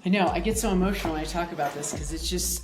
I know, I get so emotional when I talk about this because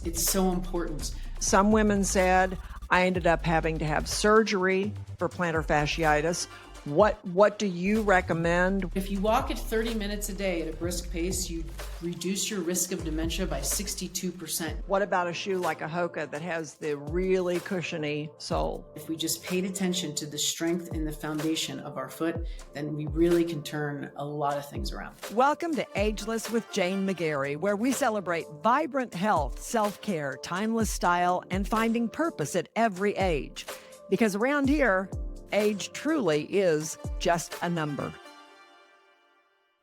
it's so important. Some women said, I ended up having to have surgery for plantar fasciitis. What do you recommend? If you walk at 30 minutes a day at a brisk pace, you reduce your risk of dementia by 62%. What about a shoe like a Hoka that has the really cushiony sole? If we just paid attention to the strength and the foundation of our foot, then we really can turn a lot of things around. Welcome to Ageless with Jane McGarry, where we celebrate vibrant health, self-care, timeless style, and finding purpose at every age. Because around here, age truly is just a number.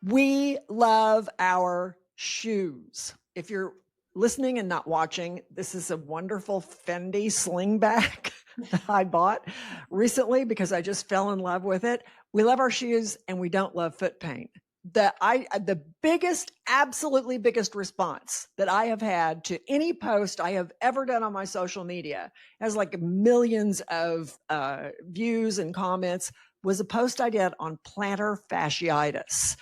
We love our shoes. If you're listening and not watching, this is a wonderful Fendi slingback that I bought recently because I just fell in love with it. We love our shoes and we don't love foot pain. The biggest, absolutely biggest response that I have had to any post I have ever done on my social media, has like millions of views and comments, was a post I did on plantar fasciitis.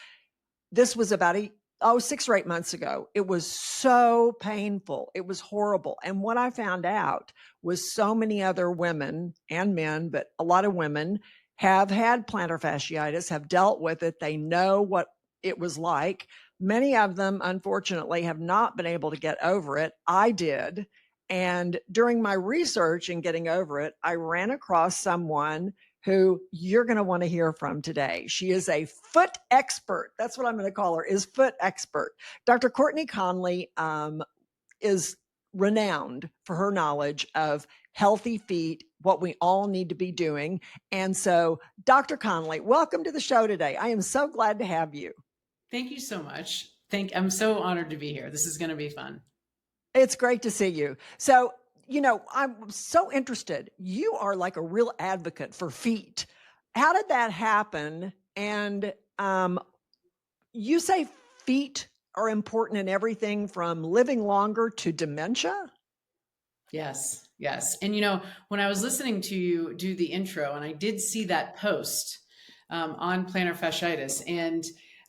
This was about 6 or 8 months ago. It was so painful. It was horrible. And what I found out was so many other women and men, but a lot of women have had plantar fasciitis, have dealt with it. They know what it was like. Many of them, unfortunately, have not been able to get over it. I did. And during my research and getting over it, I ran across someone who you're going to want to hear from today. She is a foot expert. That's what I'm going to call her, is foot expert. Dr. Courtney Conley is renowned for her knowledge of healthy feet, what we all need to be doing. And so, Dr. Conley, welcome to the show today. I am so glad to have you. Thank you so much. I'm so honored to be here. This is going to be fun. It's great to see you. So, I'm so interested. You are like a real advocate for feet. How did that happen? And you say feet are important in everything from living longer to dementia? Yes. And when I was listening to you do the intro, and I did see that post on plantar fasciitis, and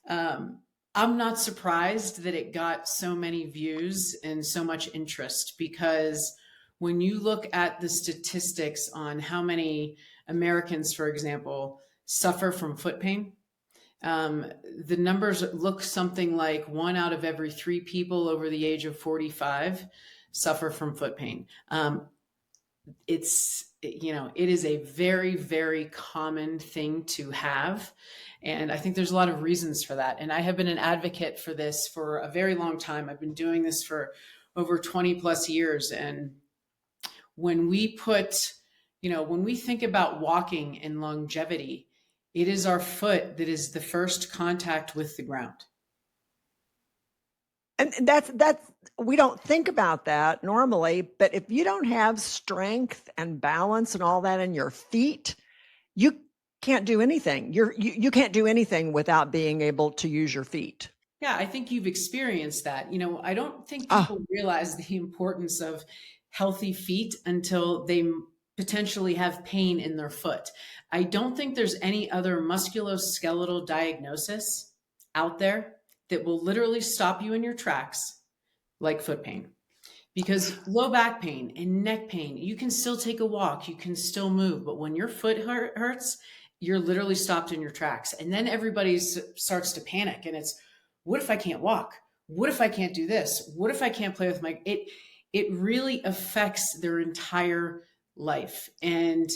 I'm not surprised that it got so many views and so much interest, because when you look at the statistics on how many Americans, for example, suffer from foot pain, the numbers look something like 1 out of every 3 people over the age of 45 suffer from foot pain. It is a very, very common thing to have. And I think there's a lot of reasons for that. And I have been an advocate for this for a very long time. I've been doing this for over 20 plus years. And when we think about walking and longevity, it is our foot that is the first contact with the ground. And that's we don't think about that normally, but if you don't have strength and balance and all that in your feet, you can't do anything. You can't do anything without being able to use your feet. Yeah, I think you've experienced that. I don't think people realize the importance of healthy feet until they potentially have pain in their foot. I don't think there's any other musculoskeletal diagnosis out there that will literally stop you in your tracks like foot pain. Because low back pain and neck pain, you can still take a walk, you can still move, but when your foot hurts, you're literally stopped in your tracks. And then everybody starts to panic, and it's, what if I can't walk? What if I can't do this? What if I can't play with it really affects their entire life. And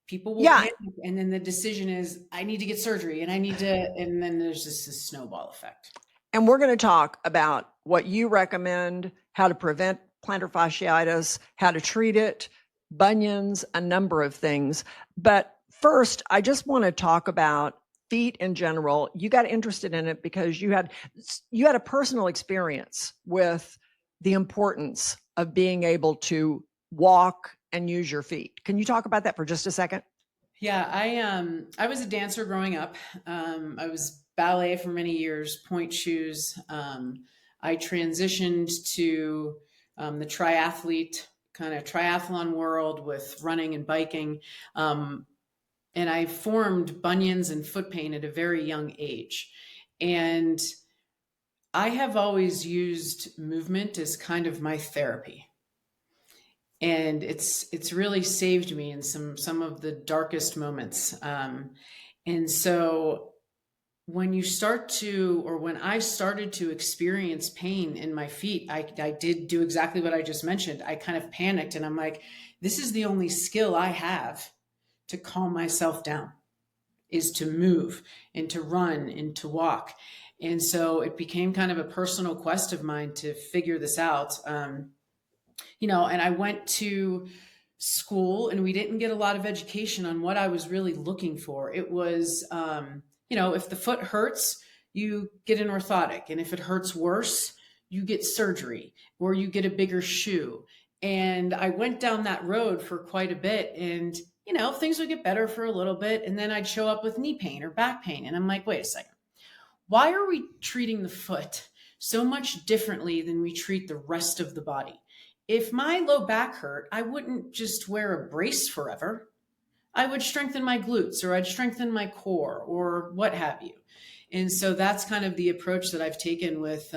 people will panic, and then the decision is, I need to get surgery, and and then there's this snowball effect. And we're going to talk about what you recommend, how to prevent plantar fasciitis, how to treat it, bunions, a number of things. But first, I just want to talk about feet in general. You got interested in it because you had a personal experience with the importance of being able to walk and use your feet. Can you talk about that for just a second? Yeah, I was a dancer growing up. I was ballet for many years, point shoes. I transitioned to the triathlete, kind of triathlon world with running and biking. And I formed bunions and foot pain at a very young age. And I have always used movement as kind of my therapy. And it's really saved me in some of the darkest moments. And so when you start to, or when I started to experience pain in my feet, I did do exactly what I just mentioned. I kind of panicked, and I'm like, this is the only skill I have to calm myself down, is to move and to run and to walk. And so it became kind of a personal quest of mine to figure this out. And I went to school, and we didn't get a lot of education on what I was really looking for. It was, if the foot hurts, you get an orthotic. And if it hurts worse, you get surgery or you get a bigger shoe. And I went down that road for quite a bit, and, things would get better for a little bit. And then I'd show up with knee pain or back pain. And I'm like, wait a second, why are we treating the foot so much differently than we treat the rest of the body? If my low back hurt, I wouldn't just wear a brace forever. I would strengthen my glutes, or I'd strengthen my core, or what have you. And so that's kind of the approach that I've taken with,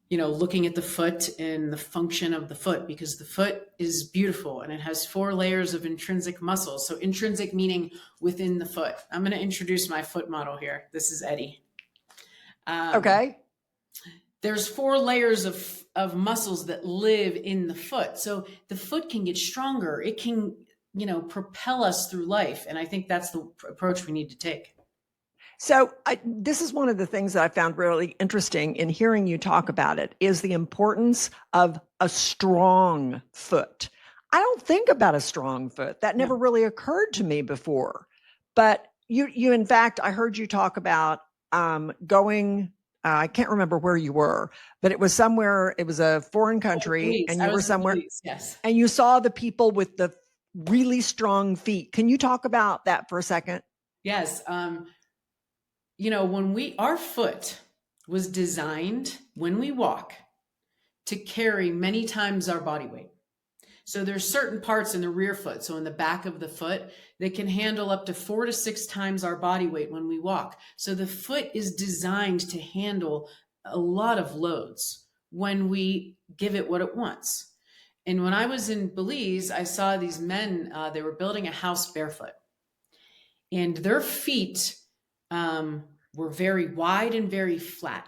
looking at the foot and the function of the foot, because the foot is beautiful and it has 4 layers of intrinsic muscles. So intrinsic meaning within the foot. I'm going to introduce my foot model here. This is Eddie. Okay. There's 4 layers of muscles that live in the foot. So the foot can get stronger. It can, propel us through life. And I think that's the approach we need to take. So this is one of the things that I found really interesting in hearing you talk about it, is the importance of a strong foot. I don't think about a strong foot. That never really occurred to me before. But you in fact, I heard you talk about going, I can't remember where you were, but it was somewhere, it was a foreign country, and you were somewhere, yes. And you saw the people with the really strong feet. Can you talk about that for a second? Yes. Our foot was designed, when we walk, to carry many times our body weight. So there's certain parts in the rear foot, so in the back of the foot, that can handle up to 4 to 6 times our body weight when we walk. So the foot is designed to handle a lot of loads when we give it what it wants. And when I was in Belize, I saw these men, they were building a house barefoot. And their feet were very wide and very flat.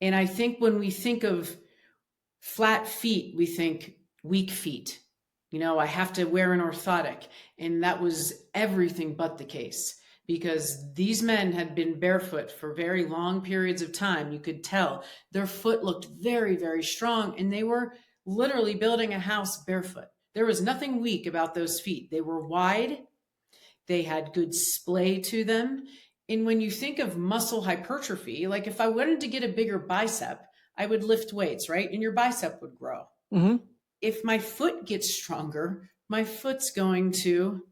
And I think when we think of flat feet, we think weak feet. I have to wear an orthotic. And that was everything but the case, because these men had been barefoot for very long periods of time. You could tell their foot looked very, very strong, and they were literally building a house barefoot. There was nothing weak about those feet. They were wide. They had good splay to them. And when you think of muscle hypertrophy, like if I wanted to get a bigger bicep, I would lift weights, right? And your bicep would grow. Mm-hmm. If my foot gets stronger, my foot's going to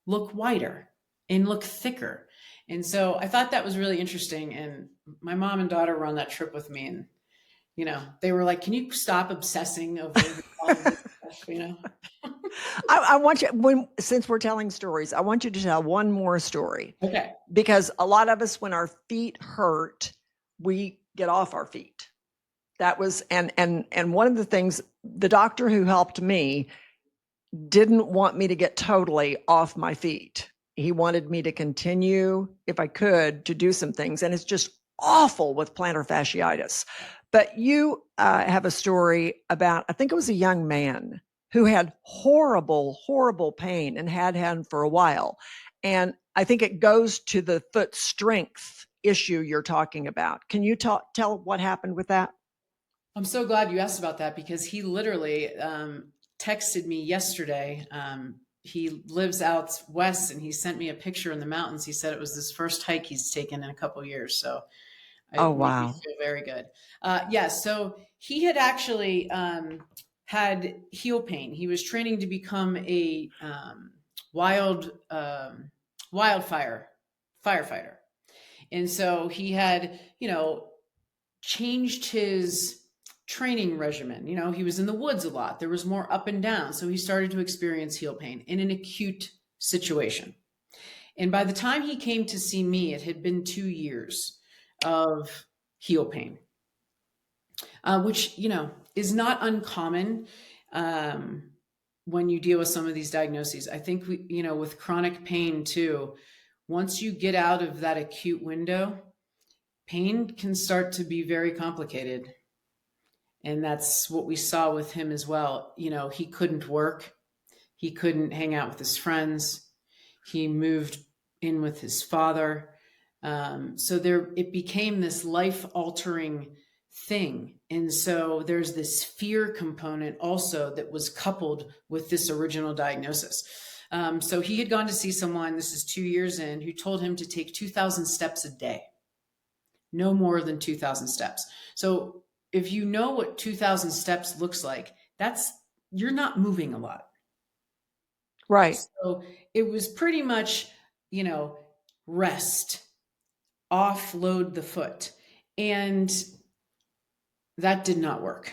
look wider and look thicker. And so I thought that was really interesting. And my mom and daughter were on that trip with me, and, they were like, can you stop obsessing over all of this stuff, I want you, since we're telling stories, I want you to tell one more story. Okay. Because a lot of us, when our feet hurt, we get off our feet. That was, and one of the things, the doctor who helped me didn't want me to get totally off my feet. He wanted me to continue, if I could, to do some things. And it's just awful with plantar fasciitis. But you have a story about, I think it was a young man who had horrible, horrible pain and had for a while. And I think it goes to the foot strength issue you're talking about. Can you tell what happened with that? I'm so glad you asked about that, because he literally texted me yesterday. He lives out west, and he sent me a picture in the mountains. He said it was his first hike he's taken in a couple of years. So it made me feel very good. So he had actually had heel pain. He was training to become a wildfire firefighter. And so he had, changed his training regimen. He was in the woods a lot. There was more up and down. So he started to experience heel pain in an acute situation. And by the time he came to see me, it had been 2 years of heel pain, which, is not uncommon when you deal with some of these diagnoses. I think with chronic pain too, once you get out of that acute window, pain can start to be very complicated. And that's what we saw with him as well. He couldn't work. He couldn't hang out with his friends. He moved in with his father. So it became this life-altering thing. And so there's this fear component also that was coupled with this original diagnosis. So he had gone to see someone, this is 2 years in, who told him to take 2,000 steps a day, no more than 2,000 steps. So if you know what 2,000 steps looks like, you're not moving a lot. Right. So it was pretty much, rest, offload the foot. And that did not work.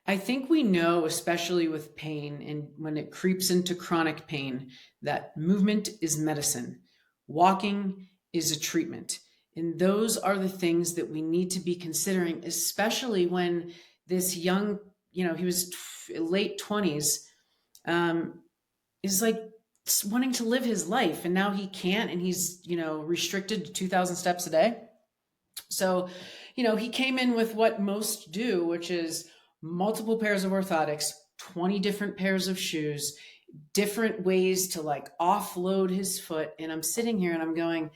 I think we know, especially with pain and when it creeps into chronic pain, that movement is medicine. Walking is a treatment. And those are the things that we need to be considering, especially when this young, he was late 20s, is like wanting to live his life. And now he can't, and he's, restricted to 2,000 steps a day. So, he came in with what most do, which is multiple pairs of orthotics, 20 different pairs of shoes, different ways to offload his foot. And I'm sitting here and I'm going,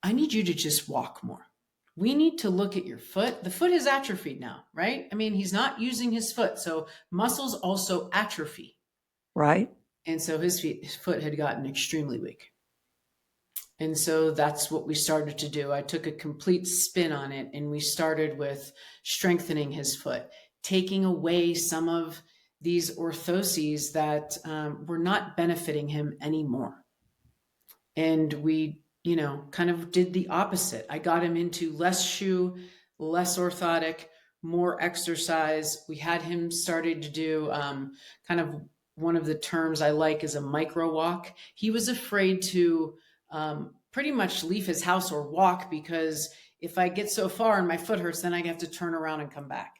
I need you to just walk more. We need to look at your foot. The foot is atrophied now, right? I mean, he's not using his foot. So muscles also atrophy. Right. And so his foot had gotten extremely weak. And so that's what we started to do. I took a complete spin on it, and we started with strengthening his foot, taking away some of these orthoses that were not benefiting him anymore. And we, kind of did the opposite. I got him into less shoe, less orthotic, more exercise. We had him started to do kind of one of the terms I like is a micro walk. He was afraid to pretty much leave his house or walk, because if I get so far and my foot hurts, then I have to turn around and come back.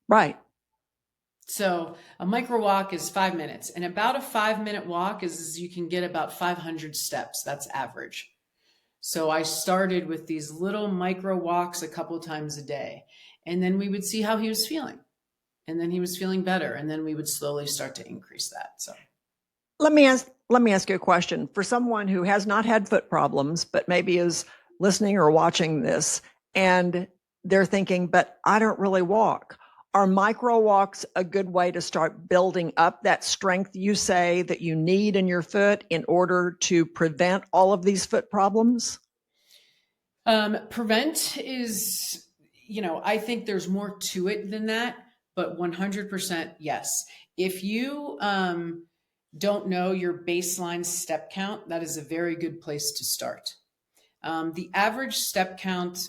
Right. So a micro walk is 5 minutes, and about a 5-minute walk is you can get about 500 steps. That's average. So I started with these little micro walks a couple of times a day, and then we would see how he was feeling. And then he was feeling better. And then we would slowly start to increase that. So let me ask you a question. For someone who has not had foot problems, but maybe is listening or watching this, and they're thinking, but I don't really walk. Are micro walks a good way to start building up that strength you say that you need in your foot in order to prevent all of these foot problems? Prevent is, I think there's more to it than that, but 100% yes. If you don't know your baseline step count, that is a very good place to start. The average step count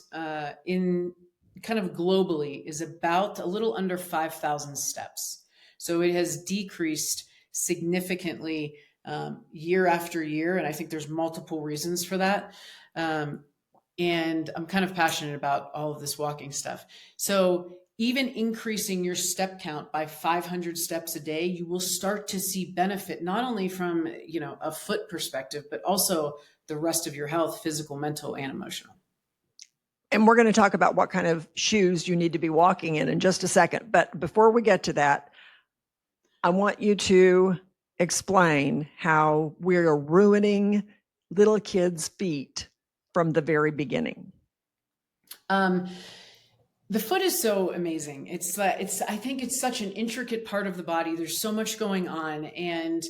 in kind of globally is about a little under 5,000 steps. So it has decreased significantly year after year. And I think there's multiple reasons for that. And I'm kind of passionate about all of this walking stuff. So even increasing your step count by 500 steps a day, you will start to see benefit, not only from, a foot perspective, but also the rest of your health, physical, mental, and emotional. And we're going to talk about what kind of shoes you need to be walking in just a second. But before we get to that, I want you to explain how we're ruining little kids' feet from the very beginning. The foot is so amazing. I think it's such an intricate part of the body. There's so much going on. And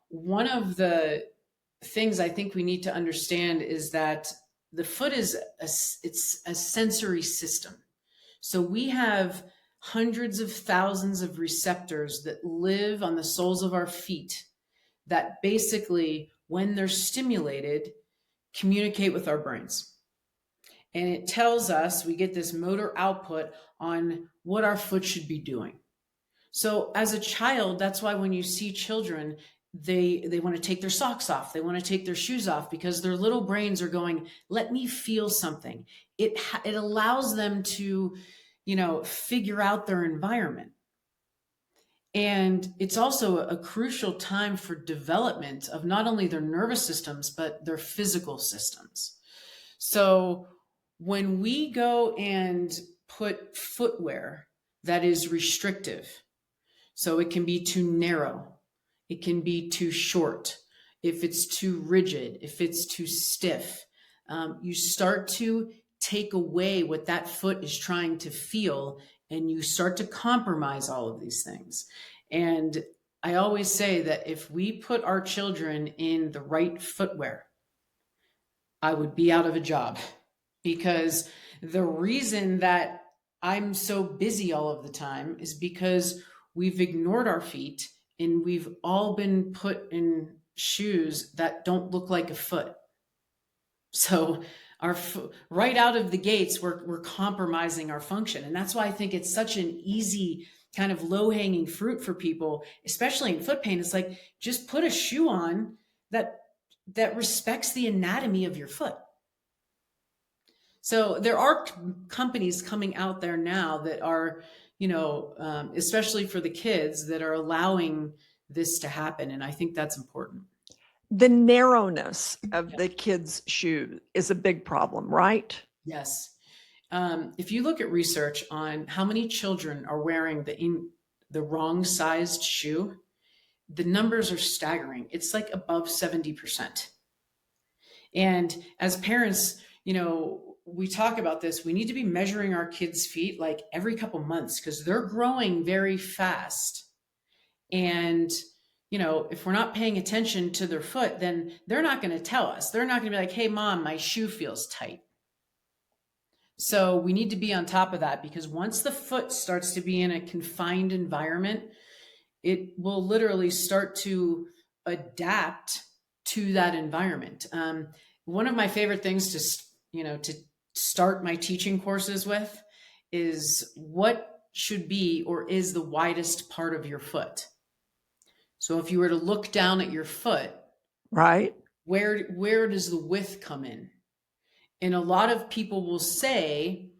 one of the things I think we need to understand is that the foot is it's a sensory system. So we have hundreds of thousands of receptors that live on the soles of our feet that basically, when they're stimulated, communicate with our brains. And it tells us, we get this motor output on what our foot should be doing. So as a child, that's why when you see children, they want to take their socks off. They want to take their shoes off because their little brains are going, let me feel something. It allows them to, figure out their environment. And it's also a crucial time for development of not only their nervous systems, but their physical systems. So when we go and put footwear that is restrictive, so it can be too narrow, it can be too short, if it's too rigid, if it's too stiff, you start to take away what that foot is trying to feel, and you start to compromise all of these things. And I always say that if we put our children in the right footwear, I would be out of a job, because the reason that I'm so busy all of the time is because we've ignored our feet, and we've all been put in shoes that don't look like a foot. So right out of the gates, we're compromising our function. And that's why I think it's such an easy kind of low-hanging fruit for people, especially in foot pain. It's like, just put a shoe on that respects the anatomy of your foot. So there are companies coming out there now that are, especially for the kids, that are allowing this to happen. And I think that's important. The narrowness of the kids' shoe is a big problem, right? Yes. If you look at research on how many children are wearing the wrong sized shoe, the numbers are staggering. It's like above 70%. And as parents, we talk about this. We need to be measuring our kids' feet like every couple months, because they're growing very fast. And if we're not paying attention to their foot, then they're not going to tell us. They're not going to be like, hey, mom, my shoe feels tight. So we need to be on top of that, because once the foot starts to be in a confined environment, it will literally start to adapt to that environment. One of my favorite things to start my teaching courses with is what should be or is the widest part of your foot. So if you were to look down at your foot, right, where does the width come in? And a lot of people will say,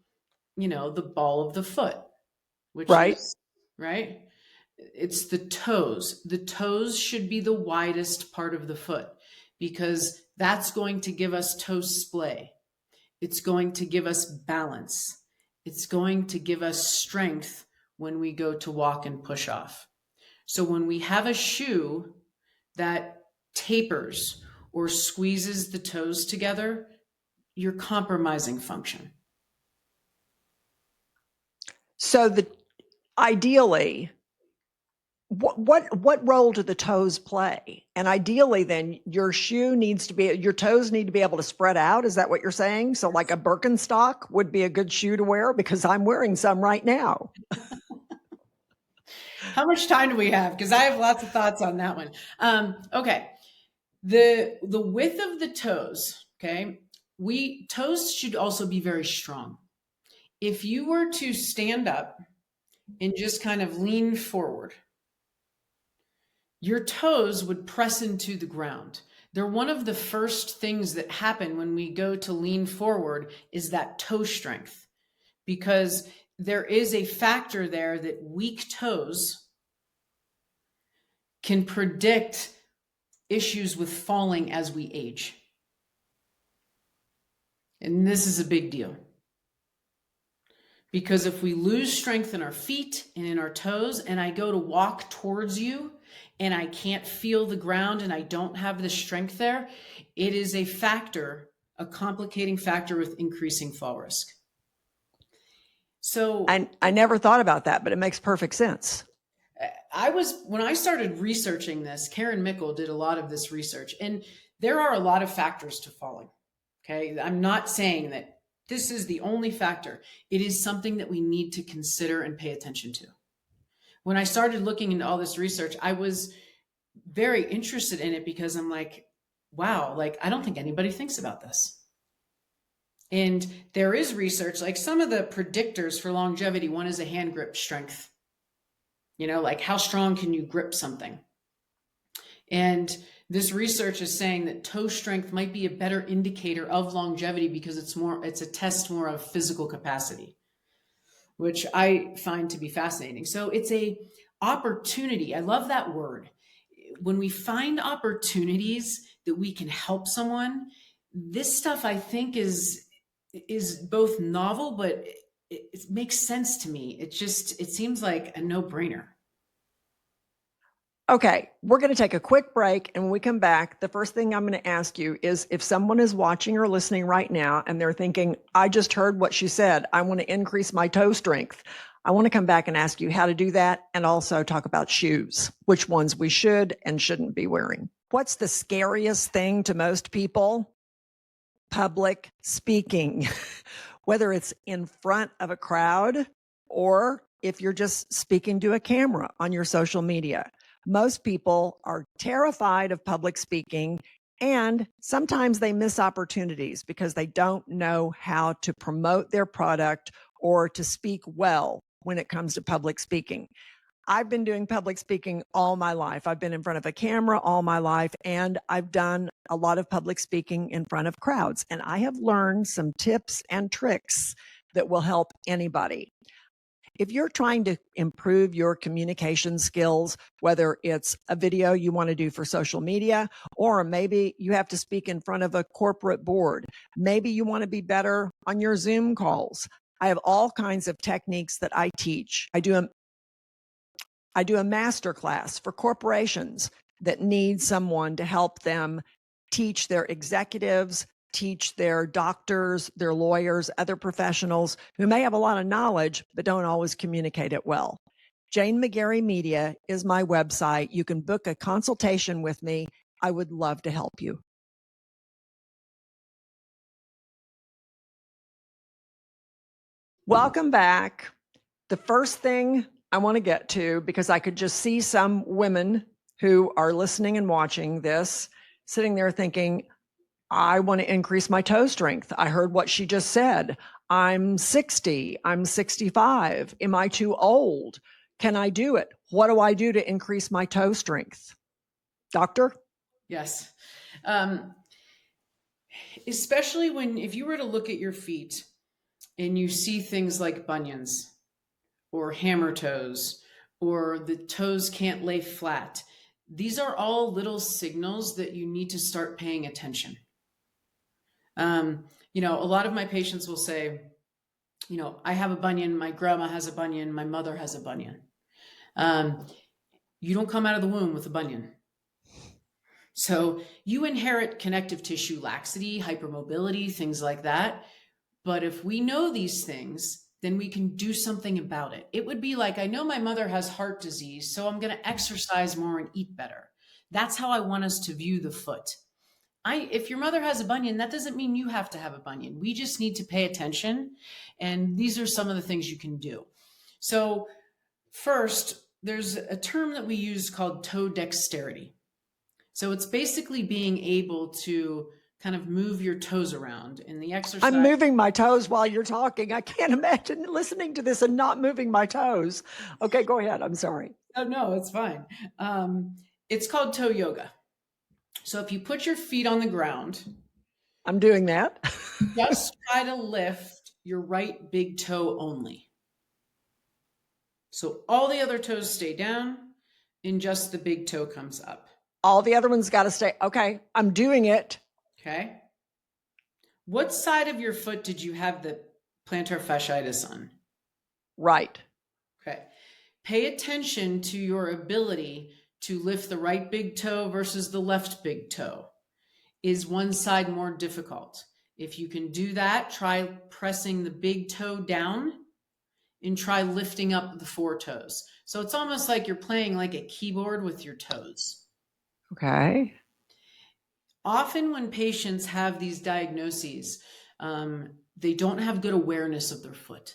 the ball of the foot, which right, is, right? It's the toes. The toes should be the widest part of the foot, because that's going to give us toe splay. It's going to give us balance. It's going to give us strength when we go to walk and push off. So when we have a shoe that tapers or squeezes the toes together, you're compromising function. So ideally, what role do the toes play? And ideally, then your toes need to be able to spread out. Is that what you're saying? So like a Birkenstock would be a good shoe to wear, because I'm wearing some right now. How much time do we have? Because I have lots of thoughts on that one. Okay. The width of the toes, okay? Toes should also be very strong. If you were to stand up and just kind of lean forward, your toes would press into the ground. They're one of the first things that happen when we go to lean forward, is that toe strength, because there is a factor there that weak toes can predict issues with falling as we age. And this is a big deal, because if we lose strength in our feet and in our toes, and I go to walk towards you and I can't feel the ground and I don't have the strength there, it is a complicating factor with increasing fall risk. So I never thought about that, but it makes perfect sense. When I started researching this, Karen Mickle did a lot of this research, and there are a lot of factors to falling. Okay. I'm not saying that this is the only factor. It is something that we need to consider and pay attention to. When I started looking into all this research, I was very interested in it, because I'm like, wow, like, I don't think anybody thinks about this. And there is research, like some of the predictors for longevity. One is a hand grip strength. Like how strong can you grip something? And this research is saying that toe strength might be a better indicator of longevity because it's a test more of physical capacity, which I find to be fascinating. So it's a opportunity. I love that word. When we find opportunities that we can help someone, this stuff I think is both novel, but it makes sense to me. It seems like a no-brainer. Okay, we're going to take a quick break. And when we come back, the first thing I'm going to ask you is if someone is watching or listening right now and they're thinking, I just heard what she said, I want to increase my toe strength. I want to come back and ask you how to do that and also talk about shoes, which ones we should and shouldn't be wearing. What's the scariest thing to most people? Public speaking, whether it's in front of a crowd or if you're just speaking to a camera on your social media. Most people are terrified of public speaking, and sometimes they miss opportunities because they don't know how to promote their product or to speak well when it comes to public speaking. I've been doing public speaking all my life. I've been in front of a camera all my life, and I've done a lot of public speaking in front of crowds. And I have learned some tips and tricks that will help anybody. If you're trying to improve your communication skills, whether it's a video you want to do for social media, or maybe you have to speak in front of a corporate board, maybe you want to be better on your Zoom calls. I have all kinds of techniques that I teach. I do a master class for corporations that need someone to help them teach their executives, teach their doctors, their lawyers, other professionals who may have a lot of knowledge but don't always communicate it well. Jane McGarry Media is my website. You can book a consultation with me. I would love to help you. Welcome back. The first thing I want to get to, because I could just see some women who are listening and watching this sitting there thinking, I want to increase my toe strength. I heard what she just said. I'm 60. I'm 65. Am I too old? Can I do it? What do I do to increase my toe strength? Doctor? Yes. Especially if you were to look at your feet and you see things like bunions or hammer toes, or the toes can't lay flat. These are all little signals that you need to start paying attention. A lot of my patients will say, I have a bunion, my grandma has a bunion, my mother has a bunion. You don't come out of the womb with a bunion. So you inherit connective tissue laxity, hypermobility, things like that. But if we know these things, then we can do something about it. It would be like, I know my mother has heart disease, so I'm going to exercise more and eat better. That's how I want us to view the foot. If your mother has a bunion, that doesn't mean you have to have a bunion. We just need to pay attention. And these are some of the things you can do. So first, there's a term that we use called toe dexterity. So it's basically being able to kind of move your toes around in the exercise. I'm moving my toes while you're talking. I can't imagine listening to this and not moving my toes. Okay, go ahead. I'm sorry. Oh, no, it's fine. It's called toe yoga. So if you put your feet on the ground, I'm doing that. just try to lift your right big toe only. So all the other toes stay down and just the big toe comes up. All the other ones got to stay. Okay, I'm doing it. Okay. What side of your foot did you have the plantar fasciitis on? Right. Okay. Pay attention to your ability to lift the right big toe versus the left big toe. Is one side more difficult? If you can do that, try pressing the big toe down and try lifting up the four toes. So it's almost like you're playing like a keyboard with your toes. Okay. Often when patients have these diagnoses, they don't have good awareness of their foot.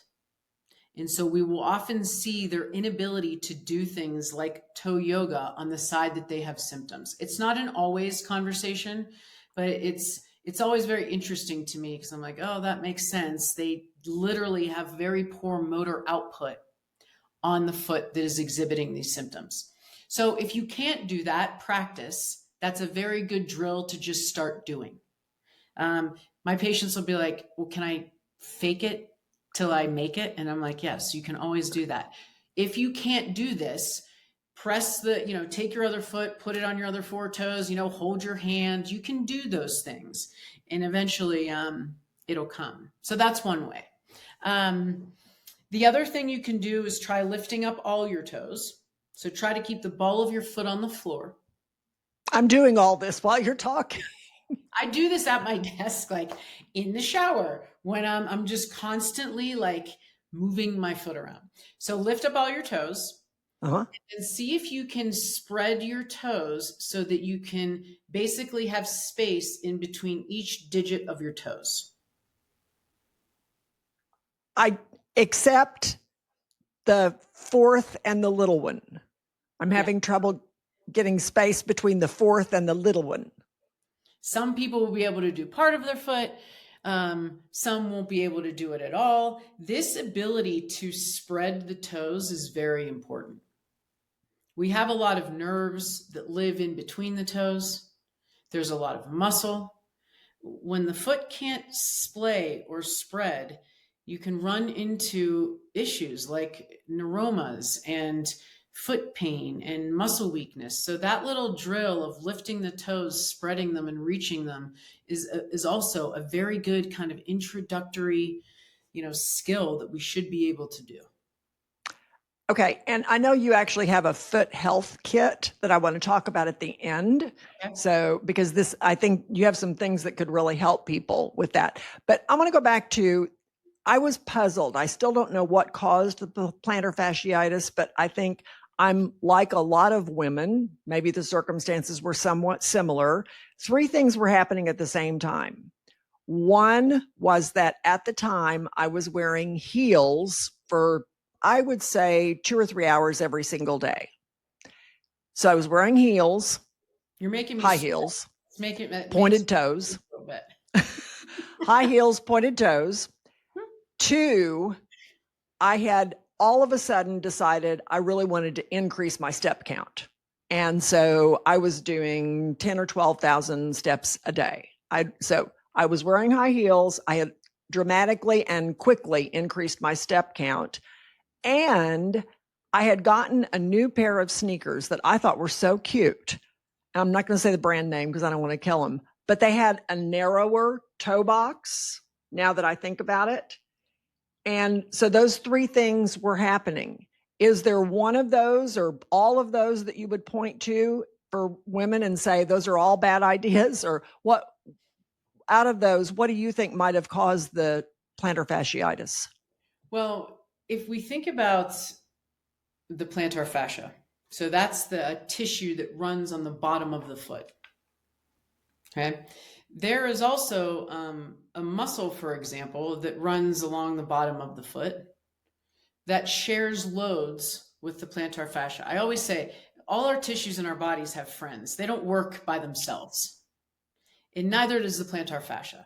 And so we will often see their inability to do things like toe yoga on the side that they have symptoms. It's not an always conversation, but it's always very interesting to me because I'm like, oh, that makes sense. They literally have very poor motor output on the foot that is exhibiting these symptoms. So if you can't do that, practice. That's a very good drill to just start doing. My patients will be like, well, can I fake it till I make it? And I'm like, yes, you can always do that. If you can't do this, press take your other foot, put it on your other four toes, hold your hand. You can do those things and eventually it'll come. So that's one way. The other thing you can do is try lifting up all your toes. So try to keep the ball of your foot on the floor. I'm doing all this while you're talking. I do this at my desk, like in the shower, when I'm just constantly like moving my foot around. So lift up all your toes and see if you can spread your toes so that you can basically have space in between each digit of your toes. I accept the fourth and the little one. I'm having trouble getting space between the fourth and the little one. Some people will be able to do part of their foot. Some won't be able to do it at all. This ability to spread the toes is very important. We have a lot of nerves that live in between the toes. There's a lot of muscle. When the foot can't splay or spread, you can run into issues like neuromas and foot pain and muscle weakness. So that little drill of lifting the toes, spreading them and reaching them is also a very good kind of introductory, skill that we should be able to do. Okay. And I know you actually have a foot health kit that I want to talk about at the end. Okay. So, because I think you have some things that could really help people with that. But I want to go back to, I was puzzled. I still don't know what caused the plantar fasciitis, but I think I'm like a lot of women. Maybe the circumstances were somewhat similar. 3 things were happening at the same time. One was that at the time I was wearing heels for, I would say, 2 or 3 hours every single day. So I was wearing heels. You're making me high sweat. heels, It pointed toes, a little bit. high heels, pointed toes. 2, I had all of a sudden decided I really wanted to increase my step count. And so I was doing 10 or 12,000 steps a day. So I was wearing high heels. I had dramatically and quickly increased my step count. And I had gotten a new pair of sneakers that I thought were so cute. I'm not going to say the brand name because I don't want to kill them, but they had a narrower toe box now that I think about it. And so those 3 things were happening. Is there one of those or all of those that you would point to for women and say those are all bad ideas? Or what out of those, what do you think might have caused the plantar fasciitis? Well, if we think about the plantar fascia, so that's the tissue that runs on the bottom of the foot. Okay. There is also a muscle, for example, that runs along the bottom of the foot that shares loads with the plantar fascia. I always say all our tissues in our bodies have friends. They don't work by themselves. And neither does the plantar fascia.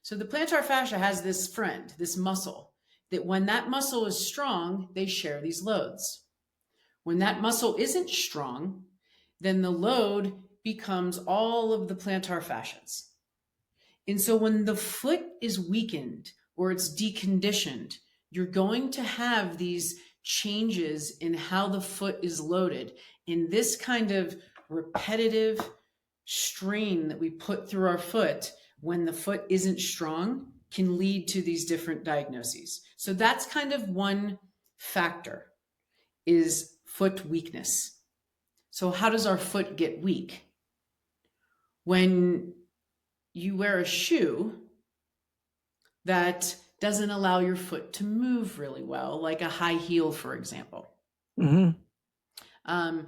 So the plantar fascia has this friend, this muscle, that when that muscle is strong, they share these loads. When that muscle isn't strong, then the load becomes all of the plantar fascias. And so when the foot is weakened or it's deconditioned, you're going to have these changes in how the foot is loaded. And this kind of repetitive strain that we put through our foot when the foot isn't strong can lead to these different diagnoses. So that's kind of one factor, is foot weakness. So how does our foot get weak? When you wear a shoe that doesn't allow your foot to move really well, like a high heel, for example. Mm-hmm.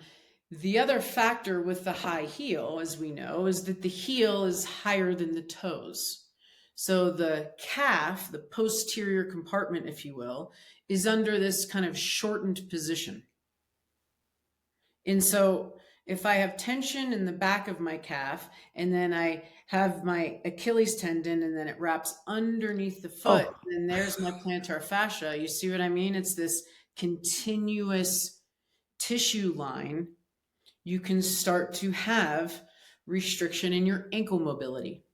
The other factor with the high heel, as we know, is that the heel is higher than the toes. So the calf, the posterior compartment, if you will, is under this kind of shortened position. And so if I have tension in the back of my calf and then I have my Achilles tendon and then it wraps underneath the foot, and there's my plantar fascia. You see what I mean? It's this continuous tissue line you can start to have restriction in your ankle mobility,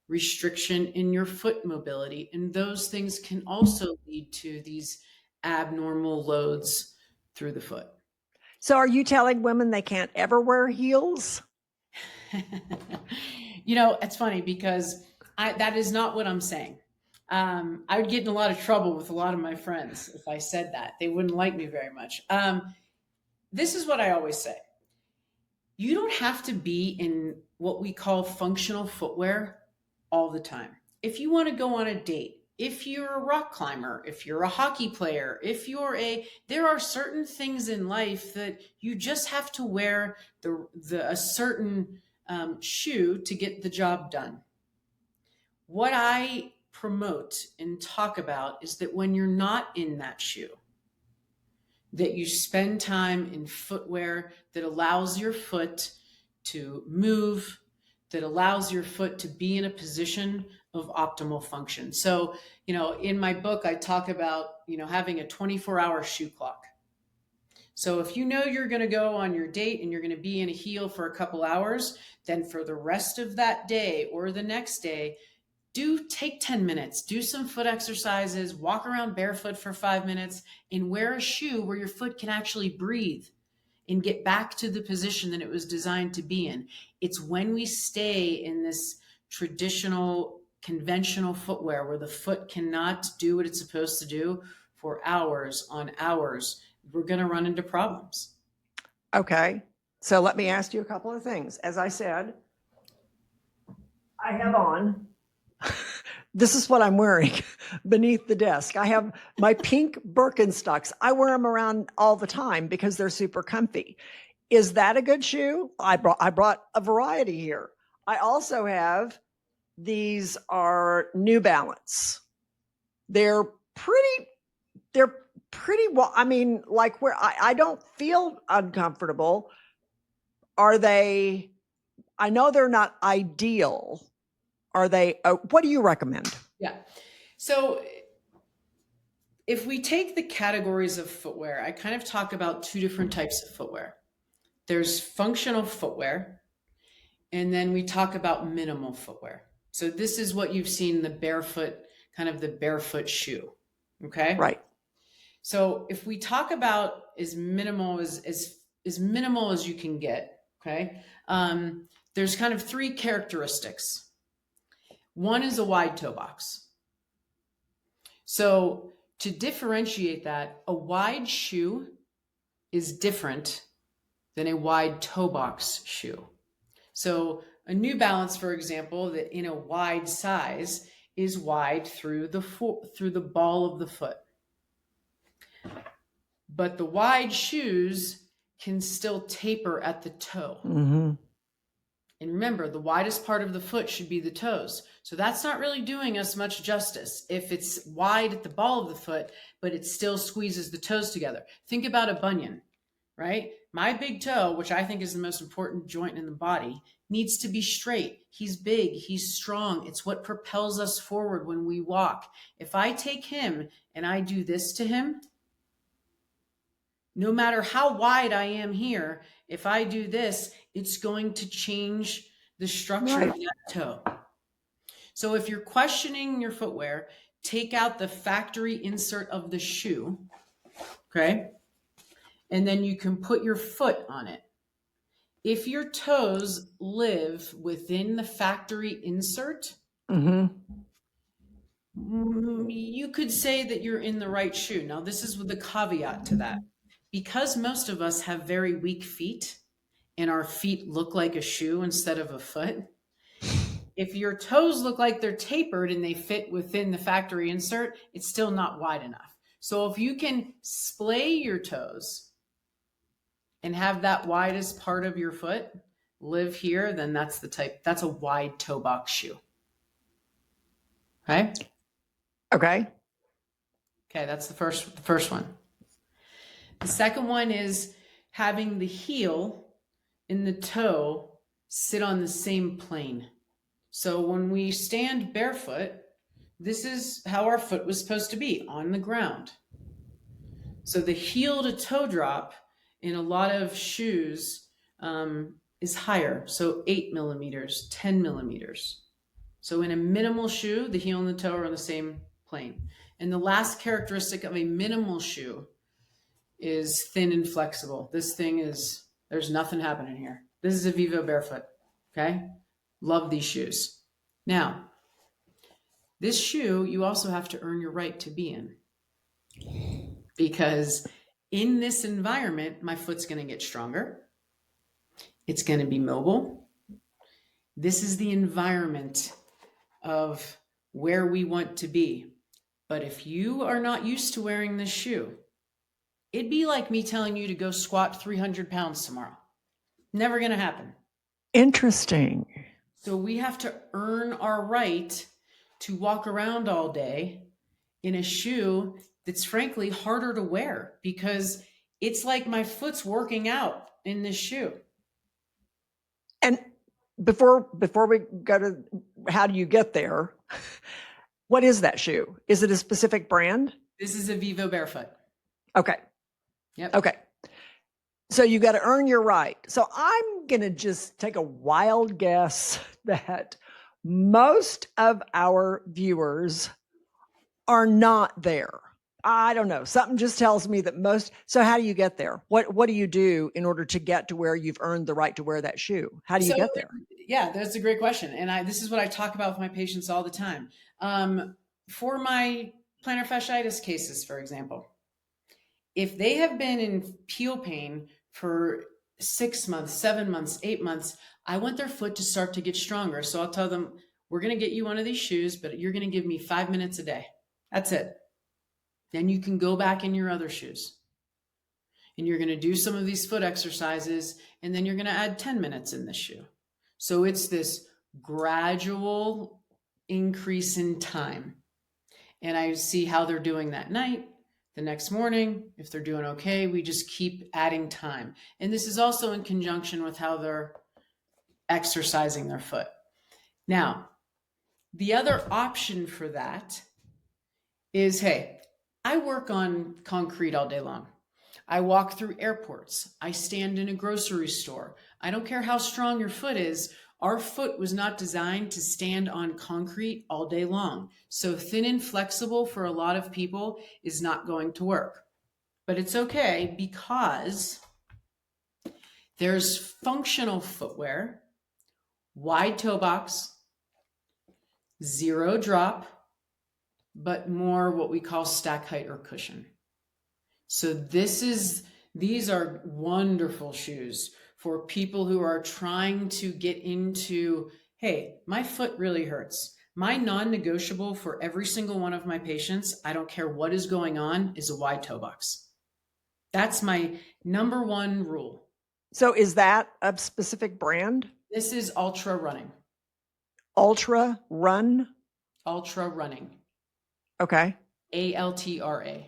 restriction in your foot mobility. And those things can also lead to these abnormal loads through the foot. So are you telling women they can't ever wear heels? It's funny because that is not what I'm saying. I would get in a lot of trouble with a lot of my friends if I said that. They wouldn't like me very much. This is what I always say. You don't have to be in what we call functional footwear all the time. If you want to go on a date, if you're a rock climber, if you're a hockey player, there are certain things in life that you just have to wear a certain shoe to get the job done. What I promote and talk about is that when you're not in that shoe, that you spend time in footwear that allows your foot to move, that allows your foot to be in a position of optimal function. So, in my book, I talk about, having a 24-hour shoe clock. So if you're going to go on your date and you're going to be in a heel for a couple hours, then for the rest of that day or the next day, take 10 minutes, do some foot exercises, walk around barefoot for 5 minutes, and wear a shoe where your foot can actually breathe and get back to the position that it was designed to be in. It's when we stay in this traditional, conventional footwear where the foot cannot do what it's supposed to do for hours on hours, we're going to run into problems. Okay. So let me ask you a couple of things. As I said, I have on, this is what I'm wearing beneath the desk. I have my pink Birkenstocks. I wear them around all the time because they're super comfy. Is that a good shoe? I brought a variety here. I also have, these are New Balance. They're pretty well, like where I don't feel uncomfortable. Are they, I know they're not ideal. Are they, what do you recommend? Yeah. So if we take the categories of footwear, I kind of talk about two different types of footwear. There's functional footwear, and then we talk about minimal footwear. So this is what you've seen, the barefoot shoe. Okay. Right. So if we talk about as minimal as you can get, okay, there's kind of three characteristics. One is a wide toe box. So to differentiate that, a wide shoe is different than a wide toe box shoe. So a New Balance, for example, that in a wide size is wide through the ball of the foot. But the wide shoes can still taper at the toe. Mm-hmm. And remember, the widest part of the foot should be the toes. So that's not really doing us much justice if it's wide at the ball of the foot, but it still squeezes the toes together. Think about a bunion, right? My big toe, which I think is the most important joint in the body, needs to be straight. He's big, he's strong. It's what propels us forward when we walk. If I take him and I do this to him, no matter how wide I am here, if I do this, it's going to change the structure of that toe. So if you're questioning your footwear, take out the factory insert of the shoe, okay? And then you can put your foot on it. If your toes live within the factory insert, Mm-hmm. you could say that you're in the right shoe. Now, this is with a caveat to that. Because most of us have very weak feet and our feet look like a shoe instead of a foot, if your toes look like they're tapered and they fit within the factory insert, it's still not wide enough. So if you can splay your toes and have that widest part of your foot live here, then that's a wide toe box shoe. Okay? Okay. Okay, that's the first one. The second one is having the heel and the toe sit on the same plane. So when we stand barefoot, this is how our foot was supposed to be, on the ground. So the heel to toe drop in a lot of shoes is higher. So 8 millimeters, 10 millimeters. So in a minimal shoe, the heel and the toe are on the same plane. And the last characteristic of a minimal shoe is thin and flexible. This thing is, there's nothing happening here. This is a Vivobarefoot. Okay. Love these shoes. Now, this shoe, you also have to earn your right to be in, because in this environment, my foot's going to get stronger. It's going to be mobile. This is the environment of where we want to be. But if you are not used to wearing this shoe, it'd be like me telling you to go squat 300 pounds tomorrow. Never going to happen. Interesting. So we have to earn our right to walk around all day in a shoe that's frankly harder to wear, because it's like my foot's working out in this shoe. And before we go to how do you get there, what is that shoe? Is it a specific brand? This is a Vivobarefoot. Okay. Yep. Okay. So you got to earn your right. So I'm going to just take a wild guess that most of our viewers are not there. I don't know. Something just tells me that most. So how do you get there? What do you do in order to get to where you've earned the right to wear that shoe? How do you get there? Yeah, that's a great question. And this is what I talk about with my patients all the time. For my plantar fasciitis cases, for example, if they have been in heel pain for 6 months, 7 months, 8 months, I want their foot to start to get stronger. So I'll tell them, we're going to get you one of these shoes, but you're going to give me 5 minutes a day. That's it. Then you can go back in your other shoes. And you're going to do some of these foot exercises, and then you're going to add 10 minutes in this shoe. So it's this gradual increase in time. And I see how they're doing that night. The next morning, if they're doing okay, we just keep adding time. And this is also in conjunction with how they're exercising their foot. Now, the other option for that is, hey, I work on concrete all day long. I walk through airports. I stand in a grocery store. I don't care how strong your foot is. Our foot was not designed to stand on concrete all day long. So thin and flexible for a lot of people is not going to work. But it's okay, because there's functional footwear, wide toe box, zero drop, but more what we call stack height or cushion. So these are wonderful shoes for people who are trying to get into, hey, my foot really hurts. My non-negotiable for every single one of my patients, I don't care what is going on, is a wide toe box. That's my number one rule. So is that a specific brand? This is Altra Running. Altra Run? Altra Running. Okay. ALTRA.